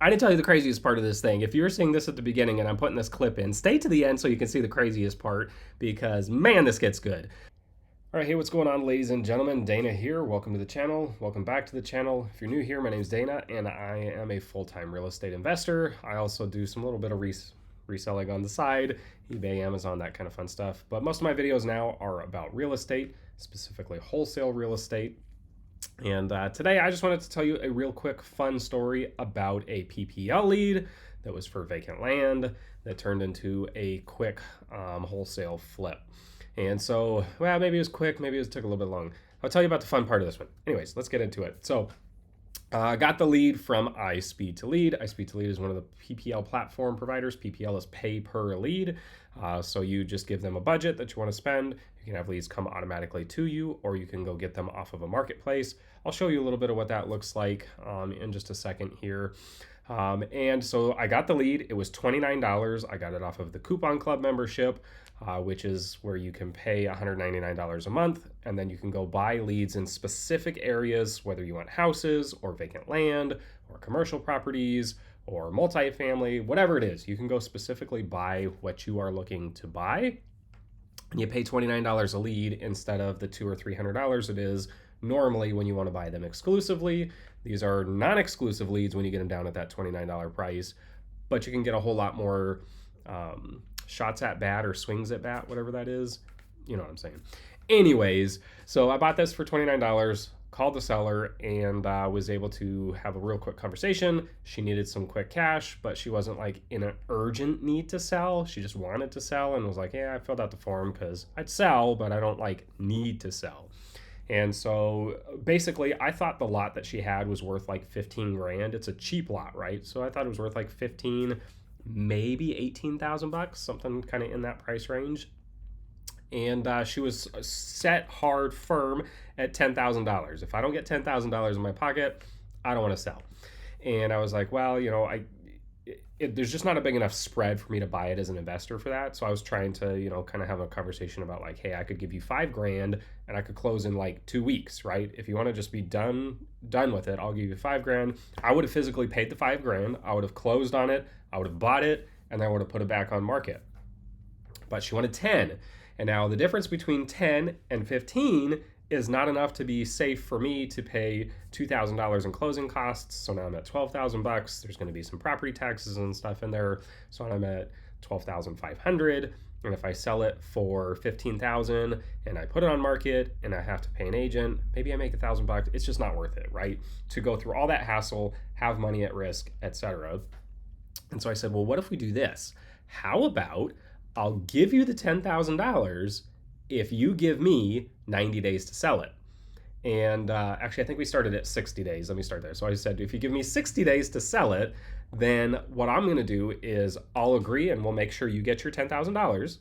I didn't tell you the craziest part of this thing. If you're seeing this at the beginning and I'm putting this clip in, stay to the end so you can see the craziest part because, man, this gets good. All right, hey, what's going on, ladies and gentlemen? Dana here. Welcome to the channel. Welcome back to the channel. If you're new here, my name's Dana, and I am a full-time real estate investor. I also do some little bit of reselling on the side, eBay, Amazon, that kind of fun stuff. But most of my videos now are about real estate, specifically wholesale real estate. And today I just wanted to tell you a real quick fun story about a PPL lead that was for vacant land that turned into a quick wholesale flip. And so, well, maybe it was quick, maybe it took a little bit long. I'll tell you about the fun part of this one. Anyways, let's get into it. So I got the lead from Ispeedtolead. Ispeedtolead is one of the PPL platform providers. PPL is pay per lead. So you just give them a budget that you want to spend. You can have leads come automatically to you, or you can go get them off of a marketplace. I'll show you a little bit of what that looks like in just a second here. And so I got the lead. It was $29. I got it off of the Coupon Club membership, which is where you can pay $199 a month, and then you can go buy leads in specific areas, whether you want houses or vacant land or commercial properties or multifamily, whatever it is. You can go specifically buy what you are looking to buy, and you pay $29 a lead instead of the $200 or $300 it is normally when you want to buy them exclusively. These are non-exclusive leads when you get them down at that $29 price, but you can get a whole lot more shots at bat or swings at bat, whatever that is. You know what I'm saying. Anyways, so I bought this for $29, called the seller, and was able to have a real quick conversation. She needed some quick cash, but she wasn't like in an urgent need to sell. She just wanted to sell and was like, yeah, I filled out the form because I'd sell, but I don't like need to sell. And so basically I thought the lot that she had was worth like 15 grand. It's a cheap lot, right? So I thought it was worth like 15, maybe 18,000 bucks, something kind of in that price range. And she was set hard firm at $10,000. If I don't get $10,000 in my pocket, I don't want to sell. And I was like, well, you know, there's just not a big enough spread for me to buy it as an investor for that. So I was trying to, you know, kind of have a conversation about like, hey, I could give you $5 grand and I could close in like 2 weeks, right? If you want to just be done with it, I'll give you $5 grand. I would have physically paid the $5 grand. I would have closed on it. I would have bought it, and then I would have put it back on market. But she wanted 10. And now the difference between 10 and 15 is not enough to be safe for me to pay $2,000 in closing costs. So now I'm at 12,000 bucks. There's going to be some property taxes and stuff in there. So I'm at 12,500. And if I sell it for 15,000 and I put it on market and I have to pay an agent, maybe I make $1,000. It's just not worth it, right? To go through all that hassle, have money at risk, etc. And so I said, well, what if we do this? How about I'll give you the $10,000 if you give me 90 days to sell it. And actually, I think we started at 60 days. Let me start there. So I said, if you give me 60 days to sell it, then what I'm going to do is I'll agree and we'll make sure you get your $10,000.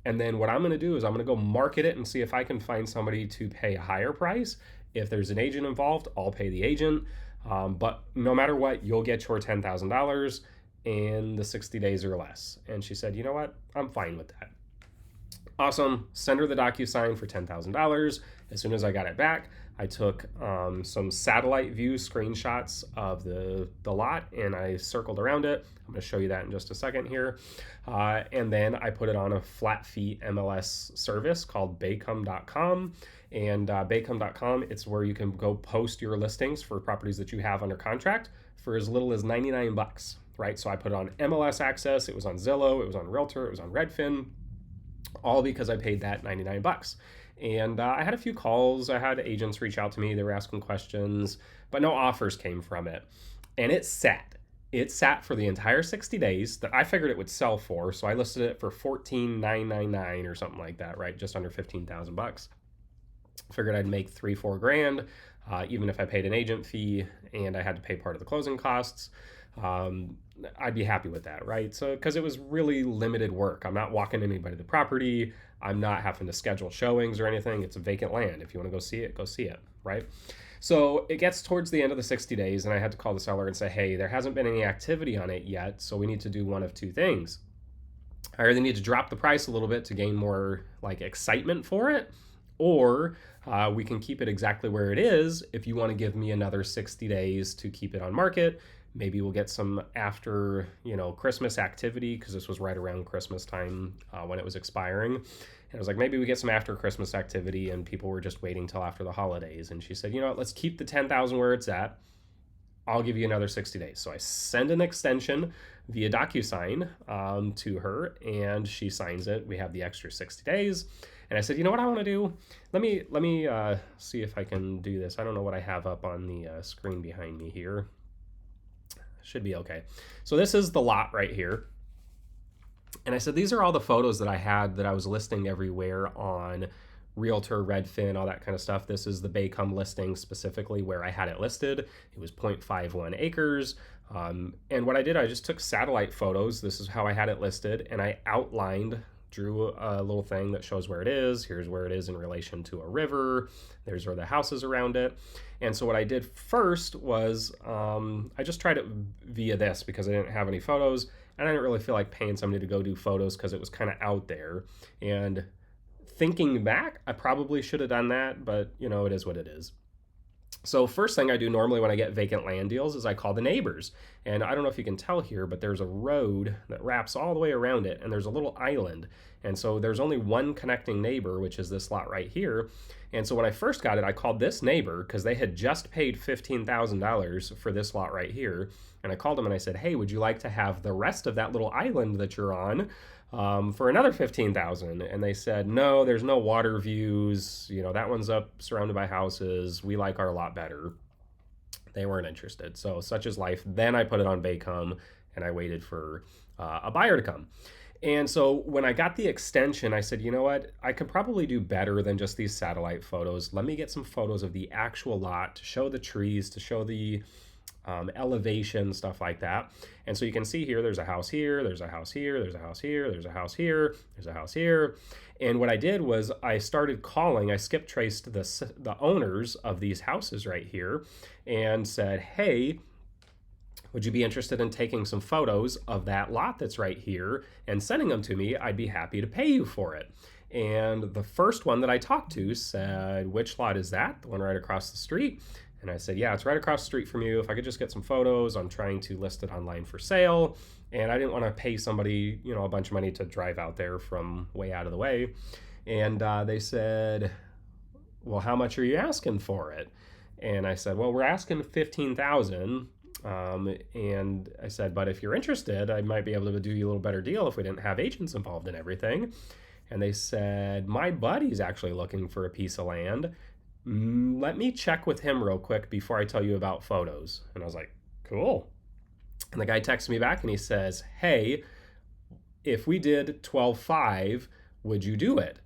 And then what I'm going to do is I'm going to go market it and see if I can find somebody to pay a higher price. If there's an agent involved, I'll pay the agent. But no matter what, you'll get your $10,000 in the 60 days or less. And she said, you know what? I'm fine with that. Awesome. Send her the DocuSign for $10,000. As soon as I got it back, I took some satellite view screenshots of the lot and I circled around it. I'm going to show you that in just a second here. And then I put it on a flat fee MLS service called Baycom.com. And Baycom.com, it's where you can go post your listings for properties that you have under contract for as little as 99 bucks, right? So I put it on MLS Access. It was on Zillow. It was on Realtor. It was on Redfin. All because I paid that 99 bucks. And I had a few calls. I had agents reach out to me. They were asking questions, but no offers came from it. And it sat. It sat for the entire 60 days that I figured it would sell for. So I listed it for $14,999 or something like that, right? Just under 15,000 bucks. Figured I'd make 3-4 grand, even if I paid an agent fee and I had to pay part of the closing costs. I'd be happy with that, right? So, because it was really limited work. I'm not walking anybody to the property. I'm not having to schedule showings or anything. It's a vacant land. If you want to go see it, right? So it gets towards the end of the 60 days and I had to call the seller and say, hey, there hasn't been any activity on it yet. So we need to do one of two things. I either need to drop the price a little bit to gain more like excitement for it, or we can keep it exactly where it is if you want to give me another 60 days to keep it on market, Maybe we'll get some after, Christmas activity, because this was right around Christmas time when it was expiring. And I was like, maybe we get some after Christmas activity, and people were just waiting till after the holidays. And she said, you know what, let's keep the 10,000 where it's at. I'll give you another 60 days. So I send an extension via DocuSign to her, and she signs it. We have the extra 60 days. And I said, you know what I want to do? Let me see if I can do this. I don't know what I have up on the screen behind me here. Should be okay. So this is the lot right here. And I said, these are all the photos that I had that I was listing everywhere on Realtor, Redfin, all that kind of stuff. This is the Vacant listing specifically where I had it listed. It was 0.51 acres. And what I did, I just took satellite photos. This is how I had it listed. And I drew a little thing that shows where it is. Here's where it is in relation to a river. There's where the house is around it. And so what I did first was I just tried it via this because I didn't have any photos. And I didn't really feel like paying somebody to go do photos because it was kind of out there. And thinking back, I probably should have done that, but it is what it is. So first thing I do normally when I get vacant land deals is I call the neighbors. And I don't know if you can tell here, but there's a road that wraps all the way around it, and there's a little island. And so there's only one connecting neighbor, which is this lot right here. And so when I first got it, I called this neighbor because they had just paid $15,000 for this lot right here. And I called them and I said, hey, would you like to have the rest of that little island that you're on for another $15,000? And they said, no, there's no water views. That one's up surrounded by houses. We like our lot better. They weren't interested. So such is life. Then I put it on Vacant and I waited for a buyer to come. And so when I got the extension, I said, you know what, I could probably do better than just these satellite photos. Let me get some photos of the actual lot to show the trees, to show the elevation, stuff like that. And so you can see here, there's a house here, there's a house here, there's a house here, there's a house here, there's a house here. And what I did was I started calling, I skip traced the owners of these houses right here and said, hey, would you be interested in taking some photos of that lot that's right here and sending them to me? I'd be happy to pay you for it. And the first one that I talked to said, which lot is that? The one right across the street? And I said, yeah, it's right across the street from you. If I could just get some photos, I'm trying to list it online for sale. And I didn't want to pay somebody, a bunch of money to drive out there from way out of the way. And they said, well, how much are you asking for it? And I said, well, we're asking $15,000. And I said, but if you're interested, I might be able to do you a little better deal if we didn't have agents involved in everything. And they said, my buddy's actually looking for a piece of land. Let me check with him real quick before I tell you about photos. And I was like, cool. And the guy texted me back and he says, hey, if we did 12.5, would you do it?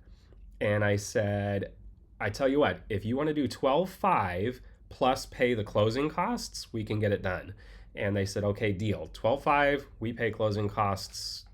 And I said, I tell you what, if you want to do 12.5 plus pay the closing costs, we can get it done. And they said, okay, deal. 12.5, we pay closing costs,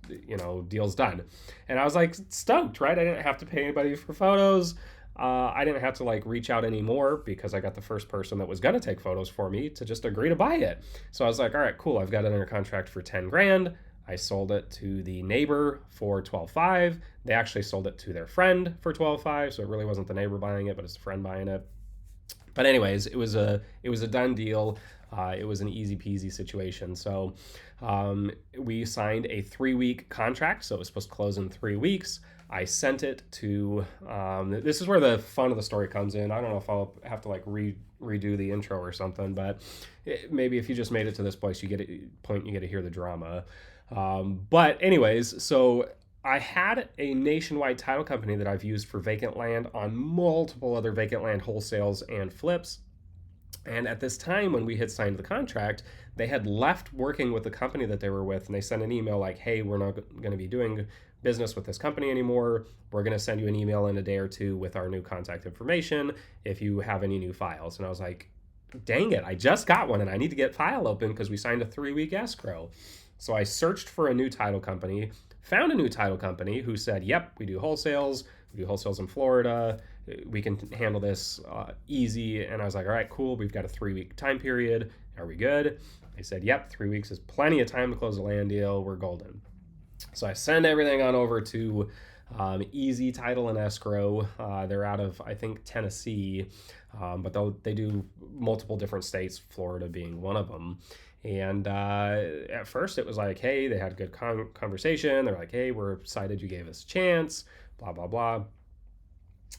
deal's done. And I was like stoked, right? I didn't have to pay anybody for photos. I didn't have to reach out anymore because I got the first person that was going to take photos for me to just agree to buy it. So I was like, all right, cool. I've got it under contract for 10 grand. I sold it to the neighbor for 12.5. They actually sold it to their friend for 12.5. So it really wasn't the neighbor buying it, but it's the friend buying it. But anyways, it was a done deal. It was an easy peasy situation. So we signed a 3-week contract. So it was supposed to close in 3 weeks. I sent it to, this is where the fun of the story comes in. I don't know if I'll have to redo the intro or something, but maybe if you just made it to this point, you get to hear the drama. But anyways, so I had a nationwide title company that I've used for vacant land on multiple other vacant land wholesales and flips. And at this time when we had signed the contract, they had left working with the company that they were with, and they sent an email like, hey, we're not going to be doing business with this company anymore. We're going to send you an email in a day or two with our new contact information if you have any new files. And I was like, dang it, I just got one and I need to get file open because we signed a 3-week escrow. So I searched for a new title company, found a new title company who said, yep, we do wholesales. We do wholesales in Florida. We can handle this easy. And I was like, all right, cool. We've got a 3-week time period. Are we good? They said, yep, 3 weeks is plenty of time to close a land deal. We're golden. So I send everything on over to Easy Title and Escrow. They're out of, I think, Tennessee, but they do multiple different states, Florida being one of them. And at first it was like, hey, they had a good conversation. They're like, hey, we're excited you gave us a chance, blah, blah, blah.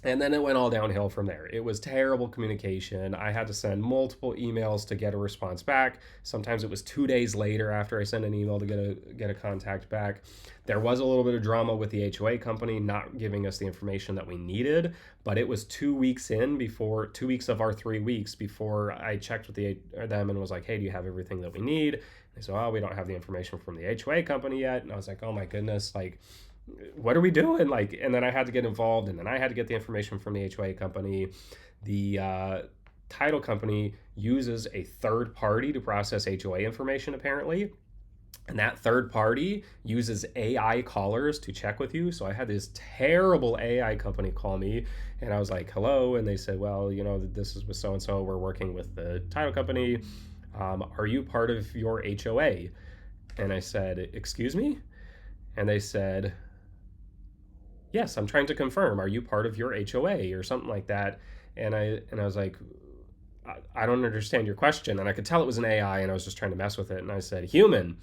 And then it went all downhill from there. It was terrible communication. I had to send multiple emails to get a response back. Sometimes it was 2 days later after I sent an email to get a contact back. There was a little bit of drama with the HOA company not giving us the information that we needed, but it was 2 weeks in before 2 weeks of our 3 weeks before I checked with them and was like, hey, do you have everything that we need? They said, oh, we don't have the information from the HOA company yet. And I was like, oh my goodness, like, what are we doing? Like, and then I had to get involved, and then I had to get the information from the HOA company. The title company uses a third party to process HOA information, apparently. And that third party uses AI callers to check with you. So I had this terrible AI company call me, and I was like, hello. And they said, well, you know, this is with so-and-so. We're working with the title company. Are you part of your HOA? And I said, excuse me? And they said, yes, I'm trying to confirm. Are you part of your HOA or something like that? And I was like, I don't understand your question. And I could tell it was an AI, and I was just trying to mess with it. And I said, human.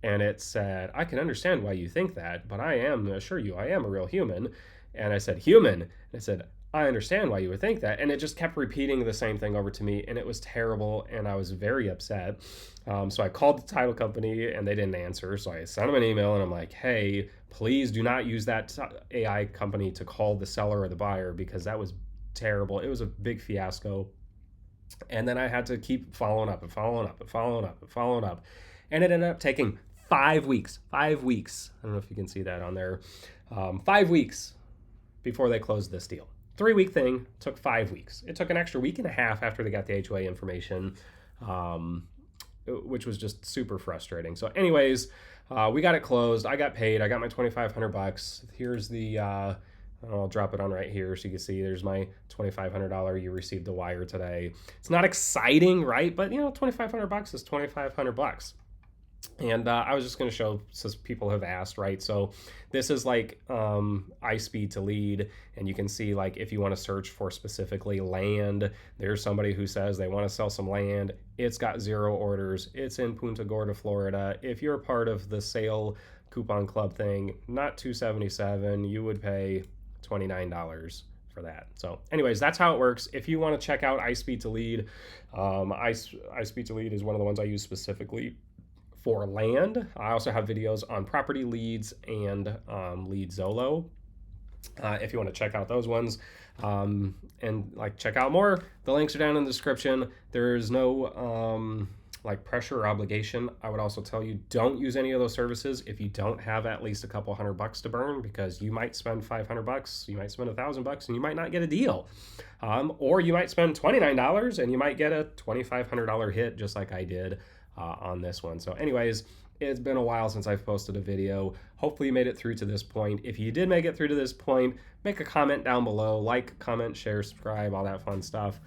And it said, I can understand why you think that, but I assure you, I am a real human. And I said, human. And I said, I understand why you would think that. And it just kept repeating the same thing over to me, and it was terrible, and I was very upset. So I called the title company, and they didn't answer. So I sent them an email, and I'm like, hey, please do not use that AI company to call the seller or the buyer, because that was terrible. It was a big fiasco. And then I had to keep following up and following up and following up and following up. And it ended up taking 5 weeks. 5 weeks. I don't know if you can see that on there. 5 weeks before they closed this deal. 3-week thing, took 5 weeks. It took an extra week and a half after they got the HOA information, which was just super frustrating. So anyways, we got it closed. I got paid. I got my $2,500. Here's the, I'll drop it on right here so you can see there's my $2,500. You received the wire today. It's not exciting, right? But you know, $2,500 is $2,500. And I was just going to show, since people have asked, right? So this is like Ispeedtolead, and you can see, like, if you want to search for specifically land, there's somebody who says they want to sell some land. It's got 0 orders. It's in Punta Gorda, Florida. If you're part of the sale coupon club thing, not $277, you would pay $29 for that. So anyways, that's how it works. If you want to check out Ispeedtolead, Ispeedtolead is one of the ones I use specifically for land. I also have videos on propertyleads and Leadzolo. If you want to check out those ones and like check out more, the links are down in the description. There's no like pressure or obligation. I would also tell you, don't use any of those services if you don't have at least a couple $100 to burn, because you might spend $500, you might spend $1,000, and you might not get a deal. Or you might spend $29 and you might get a $2,500 hit, just like I did on this one. So anyways, it's been a while since I've posted a video. Hopefully you made it through to this point. If you did make it through to this point, make a comment down below, like, comment, share, subscribe, all that fun stuff.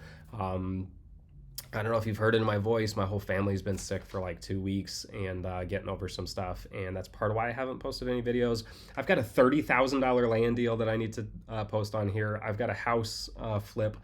I don't know if you've heard it in my voice, my whole family's been sick for like 2 weeks and getting over some stuff, and that's part of why I haven't posted any videos. I've got a $30,000 land deal that I need to post on here. I've got a house flip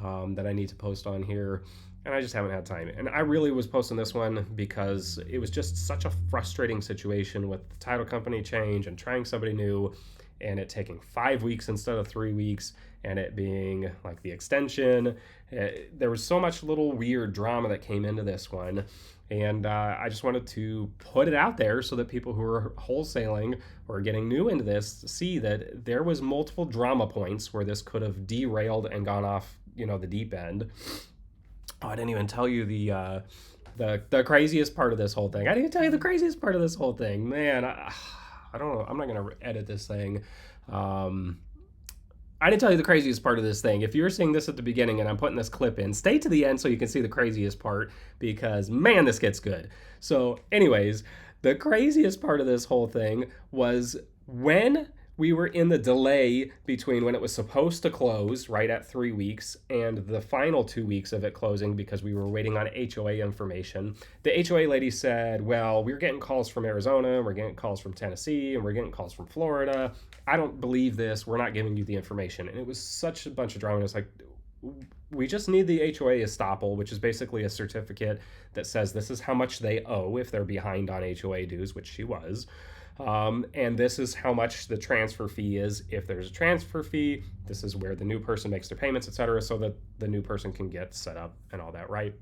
that I need to post on here, and I just haven't had time. And I really was posting this one because it was just such a frustrating situation with the title company change and trying somebody new, and it taking 5 weeks instead of 3 weeks, and it being like the extension. There was so much little weird drama that came into this one, and I just wanted to put it out there so that people who are wholesaling or getting new into this see that there was multiple drama points where this could have derailed and gone off, you know, the deep end. Oh, I didn't even tell you the craziest part of this whole thing. I didn't tell you the craziest part of this whole thing, man. I don't know. I'm not gonna edit this thing. I didn't tell you the craziest part of this thing. If you're seeing this at the beginning and I'm putting this clip in, stay to the end so you can see the craziest part, because man, this gets good. So anyways, the craziest part of this whole thing was when we were in the delay between when it was supposed to close right at 3 weeks and the final 2 weeks of it closing, because we were waiting on HOA information. The HOA lady said, well, we're getting calls from Arizona, we're getting calls from Tennessee, and we're getting calls from Florida. I don't believe this. We're not giving you the information. And it was such a bunch of drama. It's like, we just need the HOA estoppel, which is basically a certificate that says this is how much they owe if they're behind on HOA dues, which she was. And this is how much the transfer fee is. If there's a transfer fee, this is where the new person makes their payments, etc., so that the new person can get set up and all that, right?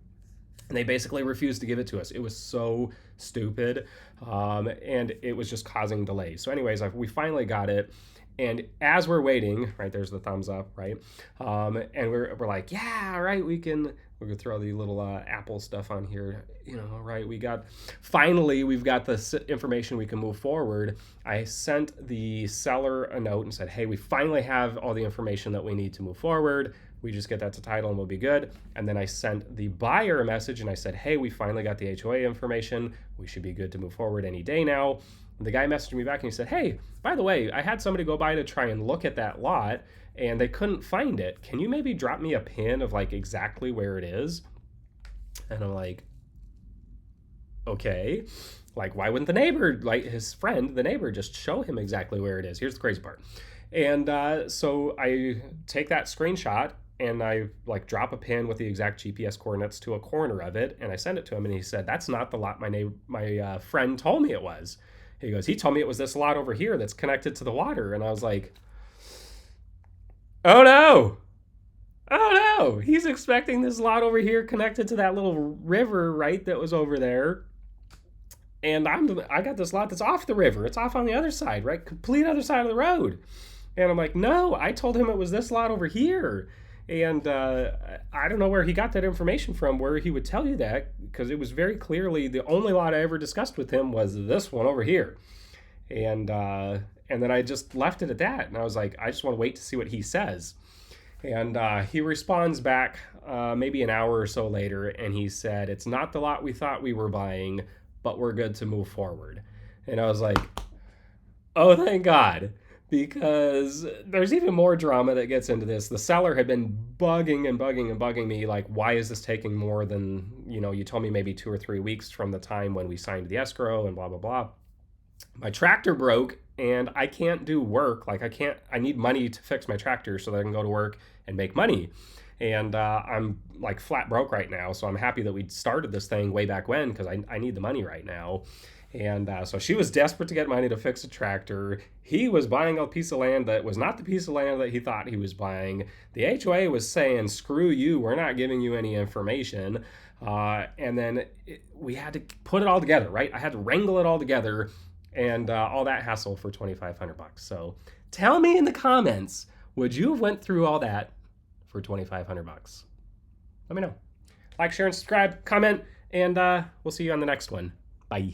And they basically refused to give it to us. It was so stupid, and it was just causing delays. So anyways, we finally got it. And as we're waiting, right, there's the thumbs up, right? And we're like, yeah, right, we're gonna throw the little Apple stuff on here, you know, right? We've got the information, we can move forward. I sent the seller a note and said, hey, we finally have all the information that we need to move forward. We just get that to title and we'll be good. And then I sent the buyer a message and I said, hey, we finally got the HOA information. We should be good to move forward any day now. And the guy messaged me back and he said, hey, by the way, I had somebody go by to try and look at that lot and they couldn't find it. Can you maybe drop me a pin of like exactly where it is? And I'm like, okay, like why wouldn't the neighbor, like his friend, the neighbor, just show him exactly where it is? Here's the crazy part. And so I take that screenshot and I like drop a pin with the exact GPS coordinates to a corner of it, and I send it to him, and he said, that's not the lot my friend told me it was. He goes, he told me it was this lot over here that's connected to the water. And I was like, oh no, oh no, he's expecting this lot over here connected to that little river, right, that was over there. And I got this lot that's off the river. It's off on the other side, right, complete other side of the road. And I'm like, no, I told him it was this lot over here. And I don't know where he got that information from, where he would tell you that, because it was very clearly the only lot I ever discussed with him was this one over here. And then I just left it at that. And I was like, I just want to wait to see what he says. And he responds back maybe an hour or so later, and he said, it's not the lot we thought we were buying, but we're good to move forward. And I was like, oh, thank God. Because there's even more drama that gets into this. The seller had been bugging me, like, why is this taking more than, you know, you told me maybe 2 or 3 weeks from the time when we signed the escrow and blah, blah, blah. My tractor broke and I can't do work. Like I need money to fix my tractor so that I can go to work and make money. And I'm like flat broke right now. So I'm happy that we started this thing way back when, because I need the money right now. And so she was desperate to get money to fix a tractor. He was buying a piece of land that was not the piece of land that he thought he was buying. The HOA was saying, screw you, we're not giving you any information. And then we had to put it all together, right? I had to wrangle it all together, and all that hassle for $2,500. So tell me in the comments, would you have went through all that for $2,500? Let me know. Like, share, and subscribe, comment, and we'll see you on the next one. Bye.